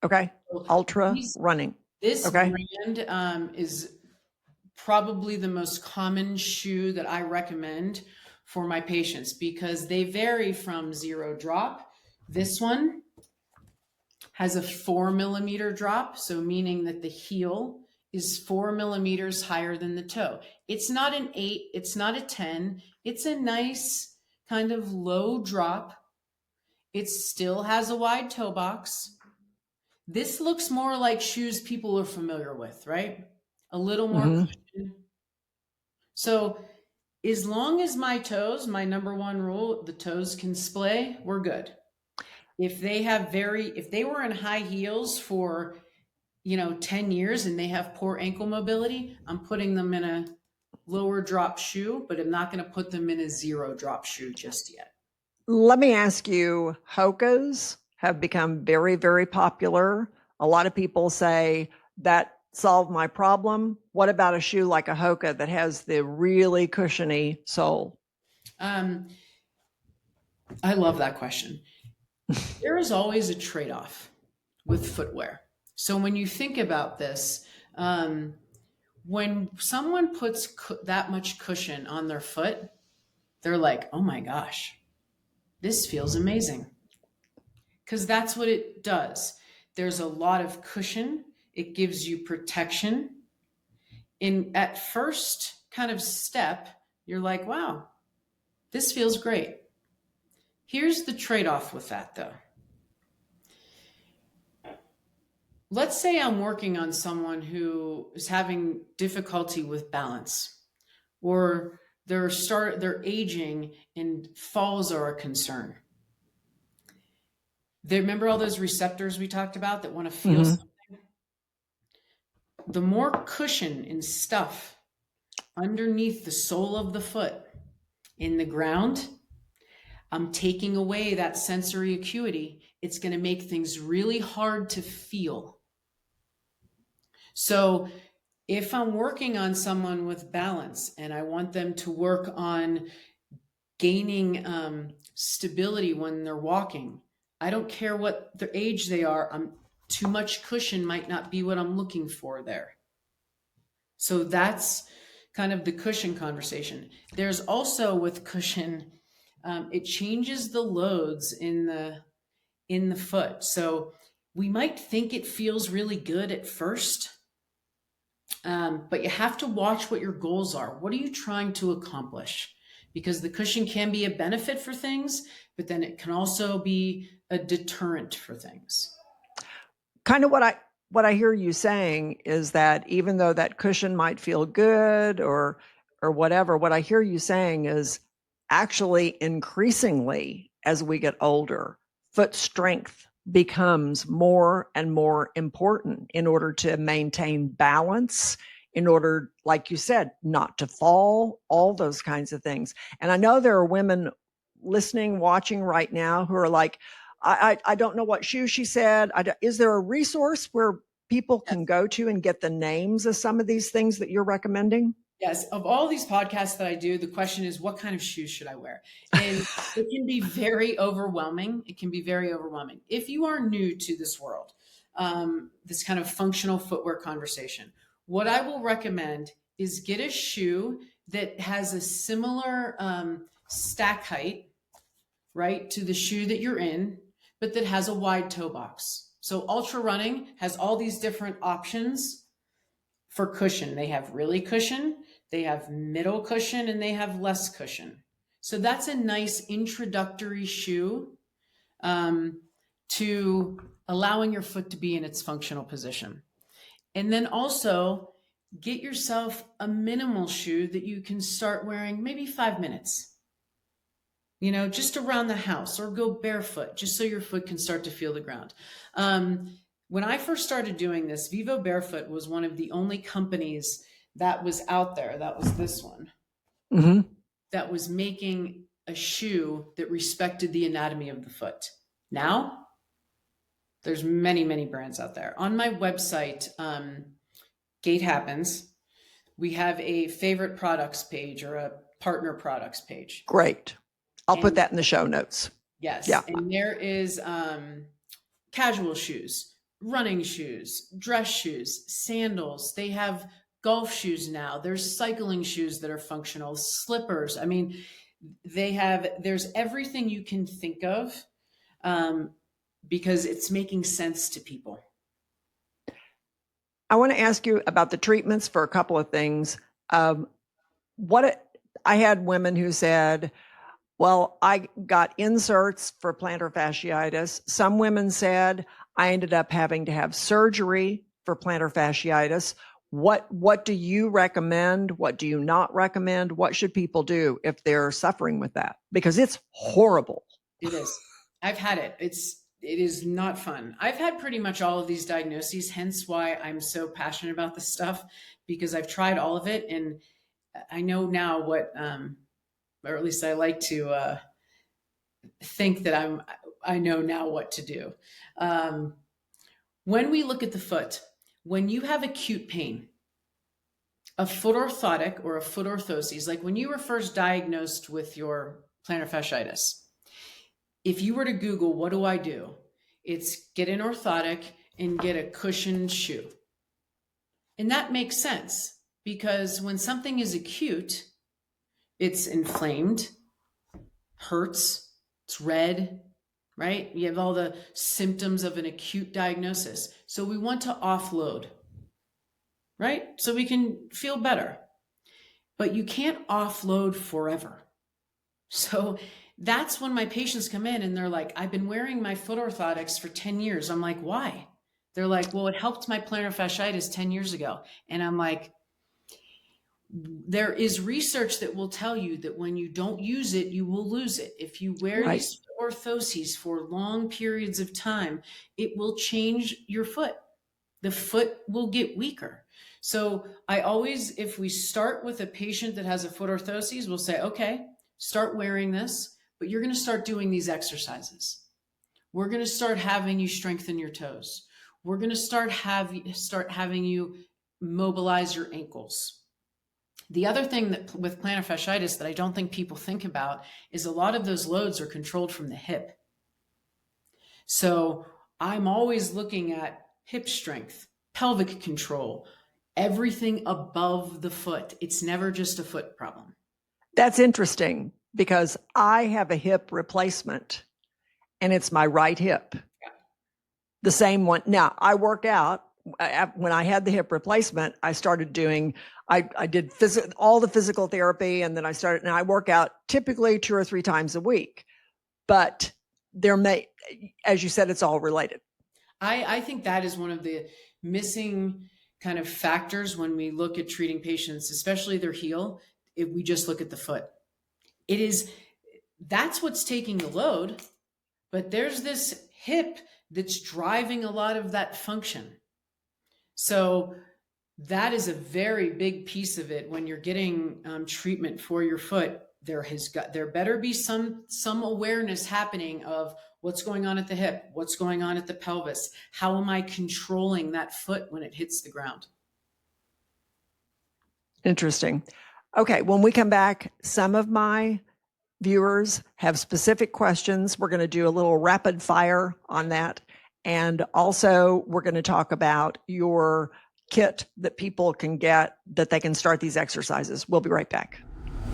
Okay. Altra Running. This okay. brand is probably the most common shoe that I recommend for my patients, because they vary from zero drop. This one has a 4 millimeter drop. So meaning that the heel is 4 millimeters higher than the toe. It's not an 8, it's not a 10. It's a nice kind of low drop. It still has a wide toe box. This looks more like shoes people are familiar with, right? A little more cushion. So as long as my toes, my number one rule, the toes can splay, we're good. If they were in high heels for, 10 years and they have poor ankle mobility, I'm putting them in a lower drop shoe, but I'm not going to put them in a zero drop shoe just yet. Let me ask you, Hokas have become very, very popular. A lot of people say that solved my problem. What about a shoe like a Hoka that has the really cushiony sole? I love that question. There is always a trade-off with footwear. So when you think about this, when someone puts that much cushion on their foot, they're like, oh my gosh, this feels amazing. Because that's what it does. There's a lot of cushion. It gives you protection. at first kind of step, you're like, wow, this feels great. Here's the trade-off with that though. Let's say I'm working on someone who is having difficulty with balance, or they're aging and falls are a concern. Remember all those receptors we talked about that want to feel something? The more cushion and stuff underneath the sole of the foot in the ground, I'm taking away that sensory acuity. It's going to make things really hard to feel. So if I'm working on someone with balance and I want them to work on gaining stability when they're walking, I don't care what their age they are. Too much cushion might not be what I'm looking for there. So that's kind of the cushion conversation. There's also with cushion, it changes the loads in the foot. So we might think it feels really good at first, but you have to watch what your goals are. What are you trying to accomplish? Because the cushion can be a benefit for things, but then it can also be a deterrent for things. Kind of what I hear you saying is that even though that cushion might feel good or whatever, what I hear you saying is actually increasingly as we get older, foot strength becomes more and more important in order to maintain balance, in order, like you said, not to fall, all those kinds of things. And I know there are women listening, watching right now who are like, I don't know what shoe she said. Is there a resource where people can go to and get the names of some of these things that you're recommending? Yes. Of all these podcasts that I do, the question is, what kind of shoes should I wear? And it can be very overwhelming. It can be very overwhelming. If you are new to this world, this kind of functional footwear conversation, what I will recommend is get a shoe that has a similar stack height, right, to the shoe that you're in, but that has a wide toe box. So Altra Running has all these different options for cushion. They have really cushion, they have middle cushion, and they have less cushion. So that's a nice introductory shoe to allowing your foot to be in its functional position. And then also get yourself a minimal shoe that you can start wearing maybe 5 minutes. Just around the house, or go barefoot, just so your foot can start to feel the ground. When I first started doing this, Vivobarefoot was one of the only companies that was out there. That was this one, that was making a shoe that respected the anatomy of the foot. Now, there's many, many brands out there. On my website, Gait Happens, we have a favorite products page or a partner products page. Great. I'll put that in the show notes. Yes. Yeah. And there is casual shoes, running shoes, dress shoes, sandals. They have golf shoes now. There's cycling shoes that are functional, slippers. I mean, there's everything you can think of because it's making sense to people. I want to ask you about the treatments for a couple of things. I had women who said, well, I got inserts for plantar fasciitis. Some women said I ended up having to have surgery for plantar fasciitis. What do you recommend? What do you not recommend? What should people do if they're suffering with that? Because it's horrible. It is. I've had it. It is not fun. I've had pretty much all of these diagnoses, hence why I'm so passionate about this stuff, because I've tried all of it and I know now what, or at least I like to think that I know now what to do. When we look at the foot, when you have acute pain, a foot orthotic or a foot orthoses, like when you were first diagnosed with your plantar fasciitis, if you were to Google, what do I do? It's get an orthotic and get a cushioned shoe. And that makes sense because when something is acute, it's inflamed, hurts, it's red, right? You have all the symptoms of an acute diagnosis. So we want to offload. right? So we can feel better. But you can't offload forever. So that's when my patients come in and they're like, I've been wearing my foot orthotics for 10 years. I'm like, why? They're like, well, it helped my plantar fasciitis 10 years ago. And I'm like, there is research that will tell you that when you don't use it, you will lose it. If you wear Right. these orthoses for long periods of time, it will change your foot. The foot will get weaker. So I always, if we start with a patient that has a foot orthoses, we'll say, okay, start wearing this, but you're going to start doing these exercises. We're going to start having you strengthen your toes. We're going to start having you mobilize your ankles. The other thing that with plantar fasciitis that I don't think people think about is a lot of those loads are controlled from the hip. So I'm always looking at hip strength, pelvic control, everything above the foot. It's never just a foot problem. That's interesting because I have a hip replacement and it's my right hip. The same one. Now, I work out. When I had the hip replacement, I started doing, I did all the physical therapy, and then I work out typically 2 or 3 times a week. But as you said, it's all related. I think that is one of the missing kind of factors when we look at treating patients, especially their heel, if we just look at the foot. That's what's taking the load, but there's this hip that's driving a lot of that function. So that is a very big piece of it. When you're getting treatment for your foot, there better be some awareness happening of what's going on at the hip, what's going on at the pelvis. How am I controlling that foot when it hits the ground? Interesting. Okay, when we come back, some of my viewers have specific questions. We're going to do a little rapid fire on that. And also, we're going to talk about your kit that people can get that they can start these exercises. We'll be right back.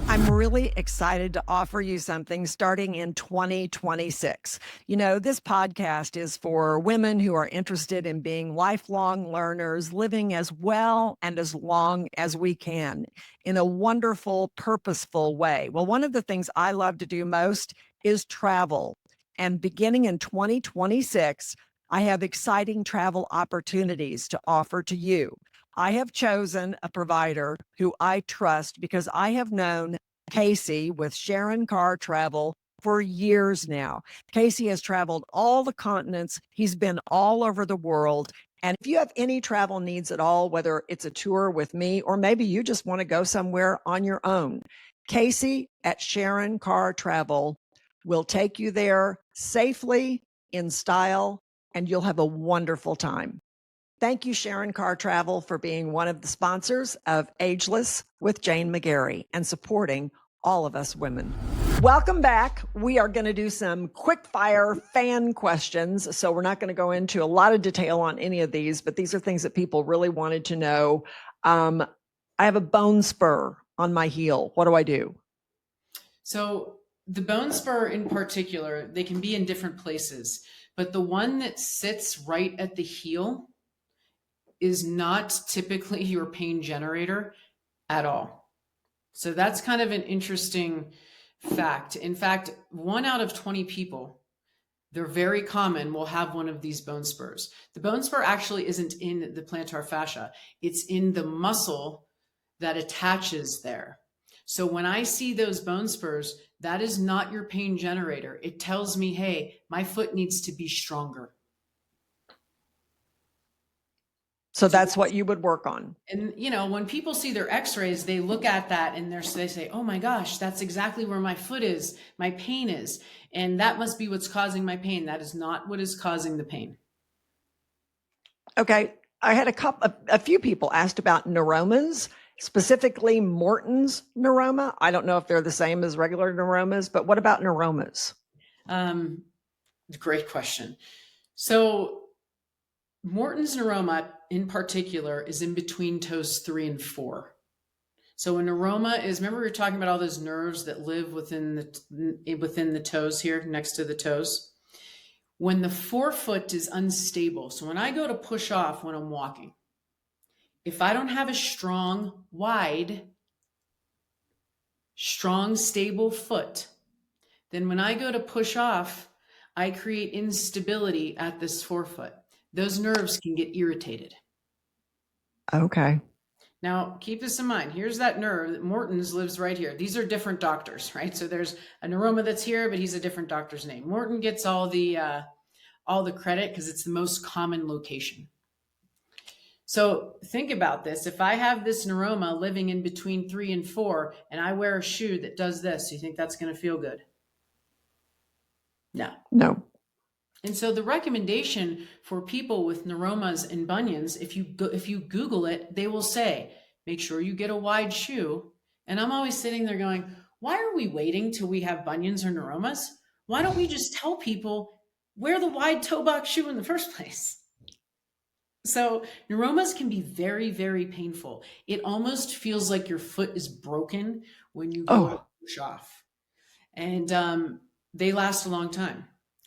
I'm really excited to offer you something starting in 2026. You know, this podcast is for women who are interested in being lifelong learners, living as well and as long as we can in a wonderful, purposeful way. Well, one of the things I love to do most is travel. And beginning in 2026, I have exciting travel opportunities to offer to you. I have chosen a provider who I trust because I have known Casey with Sharon Carr Travel for years now. Casey has traveled all the continents. He's been all over the world. And if you have any travel needs at all, whether it's a tour with me or maybe you just want to go somewhere on your own, Casey at Sharon Carr Travel will take you there safely, in style, and you'll have a wonderful time. Thank you, Sharon Carr Travel, for being one of the sponsors of Ageless with Jane McGarry and supporting all of us women. Welcome back. We are going to do some quick fire fan questions. So we're not going to go into a lot of detail on any of these, but these are things that people really wanted to know. I have a bone spur on my heel. What do I do? So the bone spur in particular, they can be in different places, but the one that sits right at the heel is not typically your pain generator at all. So that's kind of an interesting fact. In fact, 1 out of 20 people, they're very common, will have one of these bone spurs. The bone spur actually isn't in the plantar fascia. It's in the muscle that attaches there. So when I see those bone spurs, that is not your pain generator. It tells me, hey, my foot needs to be stronger. So that's what you would work on. And, you know, when people see their x-rays, they look at that and they say, oh my gosh, that's exactly where my foot is, my pain is. And that must be what's causing my pain. That is not what is causing the pain. Okay. I had a few people asked about neuromas, specifically Morton's neuroma. I don't know if they're the same as regular neuromas, but what about neuromas? Great question. So Morton's neuroma in particular is in between toes 3 and 4. So a neuroma is, remember we were talking about all those nerves that live within the toes here, next to the toes? When the forefoot is unstable, so when I go to push off when I'm walking, If I don't have a strong, wide, strong, stable foot, then when I go to push off, I create instability at this forefoot. Those nerves can get irritated. Okay. Now, keep this in mind. Here's that nerve. Morton's lives right here. These are different doctors, right? So there's a neuroma that's here, but he's a different doctor's name. Morton gets all the credit because it's the most common location. So think about this. If I have this neuroma living in between 3 and 4, and I wear a shoe that does this, you think that's going to feel good? No. No. And so the recommendation for people with neuromas and bunions, if you Google it, they will say, make sure you get a wide shoe. And I'm always sitting there going, why are we waiting till we have bunions or neuromas? Why don't we just tell people wear the wide toe box shoe in the first place? So neuromas can be very, very painful. It almost feels like your foot is broken when you go to push off. And they last a long time.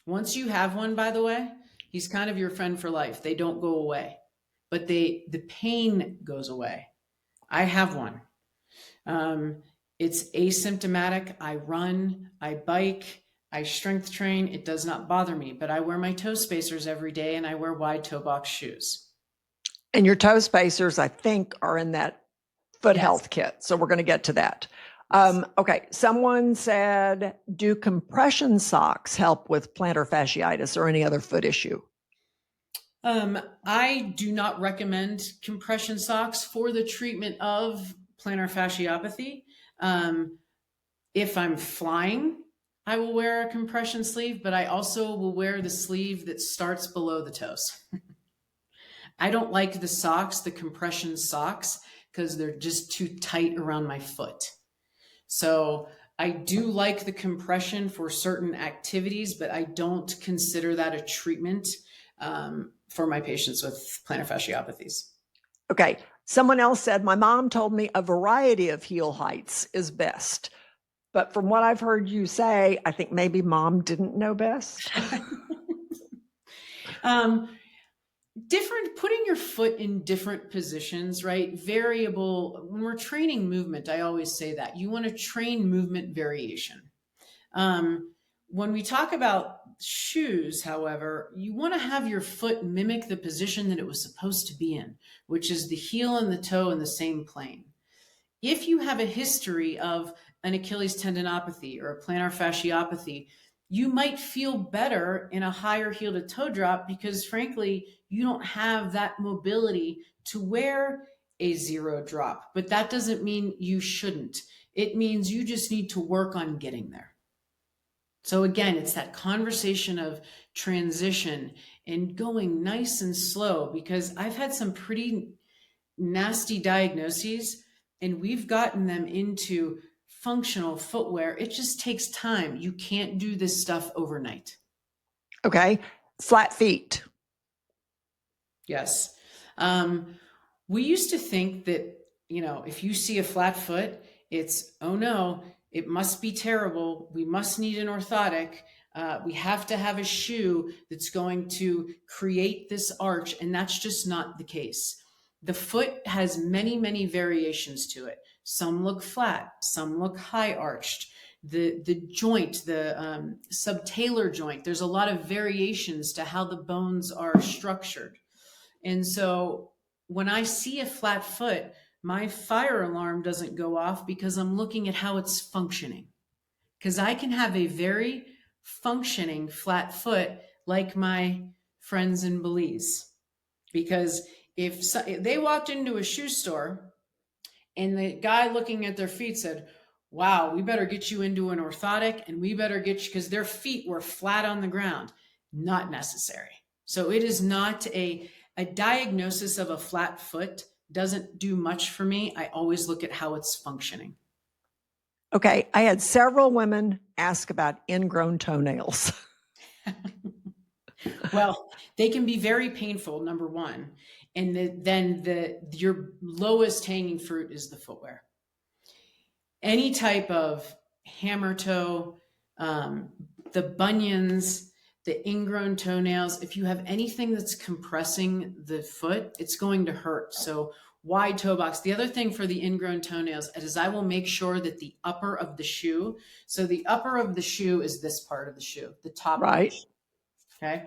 Once you have one, by the way, he's kind of your friend for life. They don't go away, but the pain goes away. I have one. It's asymptomatic. I run, I bike, I strength train. It does not bother me, but I wear my toe spacers every day and I wear wide toe box shoes. And your toe spacers, I think, are in that foot Yes. health kit. So we're going to get to that. Okay. Someone said, do compression socks help with plantar fasciitis or any other foot issue? I do not recommend compression socks for the treatment of plantar fasciopathy. If I'm flying, I will wear a compression sleeve, but I also will wear the sleeve that starts below the toes. I don't like the socks, the compression socks, because they're just too tight around my foot. So I do like the compression for certain activities, but I don't consider that a treatment for my patients with plantar fasciopathies. Okay. Someone else said, my mom told me a variety of heel heights is best. But from what I've heard you say, I think maybe mom didn't know best. Putting your foot in different positions, right? Variable. When we're training movement, I always say that you want to train movement variation. When we talk about shoes, however, you want to have your foot mimic the position that it was supposed to be in, which is the heel and the toe in the same plane. If you have a history of an Achilles tendinopathy or a plantar fasciopathy, you might feel better in a higher heel to toe drop because frankly, you don't have that mobility to wear a Xero drop, but that doesn't mean you shouldn't. It means you just need to work on getting there. So again, it's that conversation of transition and going nice and slow, because I've had some pretty nasty diagnoses and we've gotten them into functional footwear. It just takes time. You can't do this stuff overnight. Okay. Flat feet. Yes. We used to think that, if you see a flat foot, it's, oh no, it must be terrible. We must need an orthotic. We have to have a shoe that's going to create this arch. And that's just not the case. The foot has many, many variations to it. Some look flat, some look high arched. The joint, the subtalar joint, there's a lot of variations to how the bones are structured. And so when I see a flat foot, my fire alarm doesn't go off because I'm looking at how it's functioning. Because I can have a very functioning flat foot like my friends in Belize. Because if they walked into a shoe store and the guy looking at their feet said, wow, we better get you into an orthotic and we better get you, because their feet were flat on the ground. Not necessary. So it is not a diagnosis of a flat foot doesn't do much for me. I always look at how it's functioning. Okay. I had several women ask about ingrown toenails. Well, they can be very painful, number one. And your lowest hanging fruit is the footwear. Any type of hammer toe, the bunions, the ingrown toenails. If you have anything that's compressing the foot, it's going to hurt. So wide toe box. The other thing for the ingrown toenails is I will make sure that the upper of the shoe, so the upper of the shoe is this part of the shoe, the top of the Right. shoe. Okay.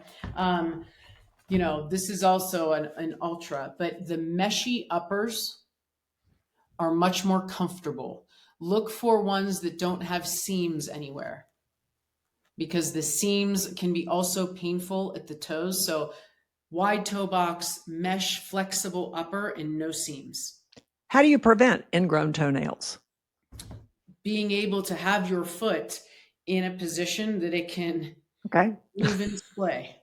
You know, this is also an Altra, but the meshy uppers are much more comfortable. Look for ones that don't have seams anywhere, because the seams can be also painful at the toes. So wide toe box, mesh, flexible upper, and no seams. How do you prevent ingrown toenails? Being able to have your foot in a position that it can Okay. move and display.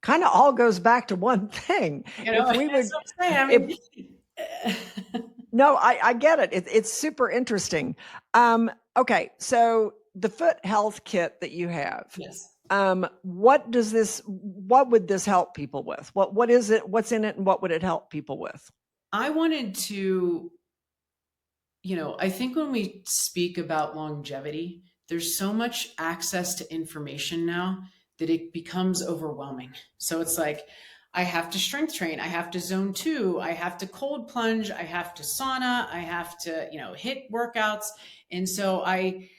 Kind of all goes back to one thing. You know, If we would, that's what I'm saying. I mean, no, I get it. It's super interesting. Okay. So the foot health kit that you have, yes. what would this help people with? What is it? What's in it? And what would it help people with? I wanted to, you know, I think when we speak about longevity, there's so much access to information now that it becomes overwhelming. So it's like, I have to strength train, I have to zone 2, I have to cold plunge, I have to sauna, I have to, you know, hit workouts. And so I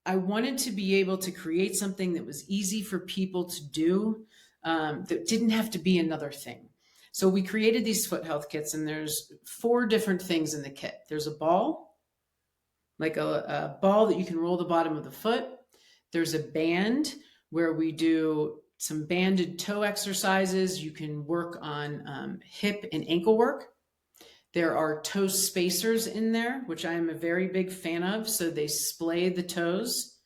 wanted to be able to create something that was easy for people to do, that didn't have to be another thing. So we created these foot health kits, and there's 4 different things in the kit. There's a ball, like a ball that you can roll the bottom of the foot. There's a band where we do some banded toe exercises. You can work on hip and ankle work. There are toe spacers in there, which I am a very big fan of. So they splay the toes.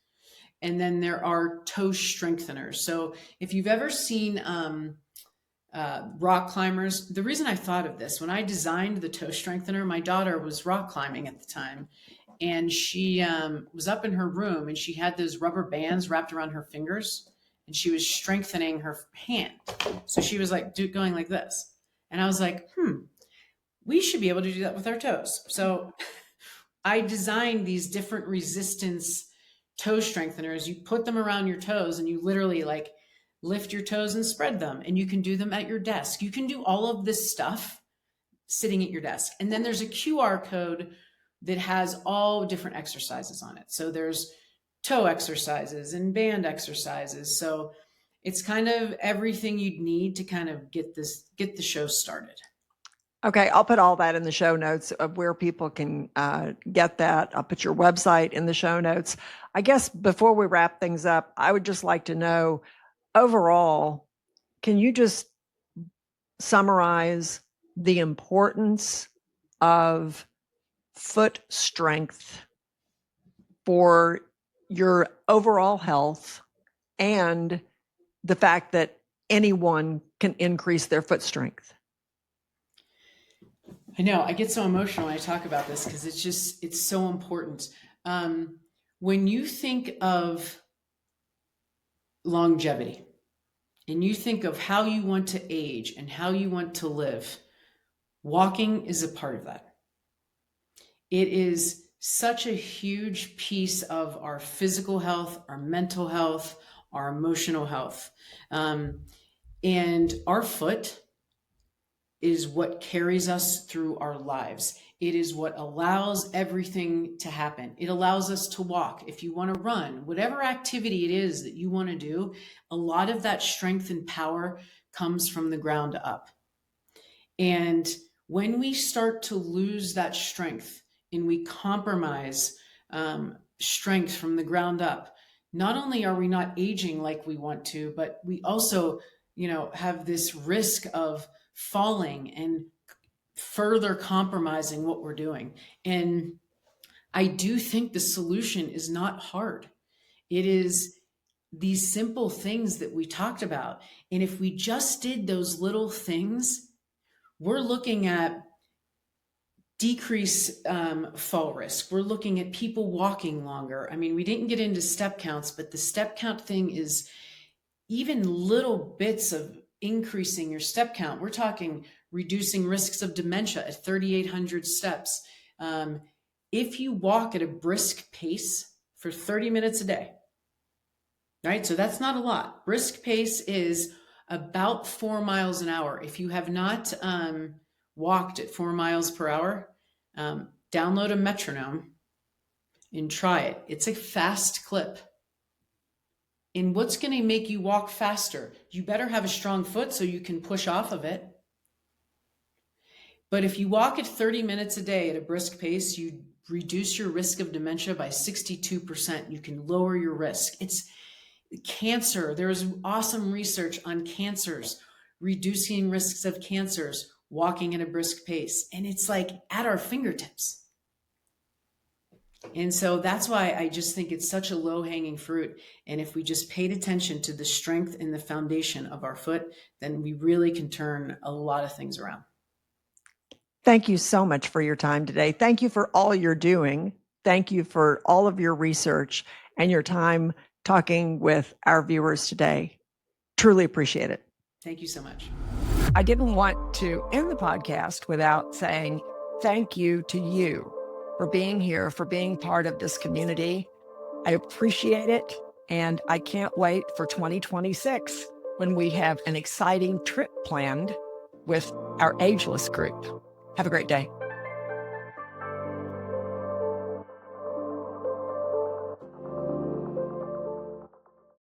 And then there are toe strengtheners. So if you've ever seen rock climbers, the reason I thought of this, when I designed the toe strengthener, my daughter was rock climbing at the time. And she was up in her room, and she had those rubber bands wrapped around her fingers, and she was strengthening her hand. So she was like going like this. And I was like, we should be able to do that with our toes. So I designed these different resistance toe strengtheners. You put them around your toes, and you literally like lift your toes and spread them. And you can do them at your desk. You can do all of this stuff sitting at your desk. And then there's a QR code that has all different exercises on it. So there's toe exercises and band exercises. So it's kind of everything you'd need to kind of get the show started. Okay, I'll put all that in the show notes of where people can get that. I'll put your website in the show notes. I guess before we wrap things up, I would just like to know, overall, can you just summarize the importance of foot strength for your overall health and the fact that anyone can increase their foot strength? I know I get so emotional when I talk about this because it's so important. When you think of longevity and you think of how you want to age and how you want to live, walking is a part of that. It is such a huge piece of our physical health, our mental health, our emotional health. And our foot is what carries us through our lives. It is what allows everything to happen. It allows us to walk. If you want to run, whatever activity it is that you want to do, a lot of that strength and power comes from the ground up. And when we start to lose that strength and we compromise strength from the ground up, not only are we not aging like we want to, but we also, have this risk of falling and further compromising what we're doing. And I do think the solution is not hard. It is these simple things that we talked about. And if we just did those little things, we're looking at decrease fall risk. We're looking at people walking longer. I mean, we didn't get into step counts, but the step count thing is even little bits of increasing your step count. We're talking reducing risks of dementia at 3,800 steps. If you walk at a brisk pace for 30 minutes a day, right? So that's not a lot. Brisk pace is about 4 miles an hour. If you have not walked at 4 miles per hour, download a metronome and try it. It's a fast clip. And what's going to make you walk faster? You better have a strong foot so you can push off of it. But if you walk at 30 minutes a day at a brisk pace, you reduce your risk of dementia by 62%. You can lower your risk. It's cancer. There's awesome research on cancers, reducing risks of cancers, walking at a brisk pace. And it's like at our fingertips. And so that's why I just think it's such a low-hanging fruit. And if we just paid attention to the strength and the foundation of our foot, then we really can turn a lot of things around. Thank you so much for your time today. Thank you for all you're doing. Thank you for all of your research and your time talking with our viewers today. Truly appreciate it. Thank you so much. I didn't want to end the podcast without saying thank you to you for being here, for being part of this community. I appreciate it. And I can't wait for 2026 when we have an exciting trip planned with our Ageless group. Have a great day.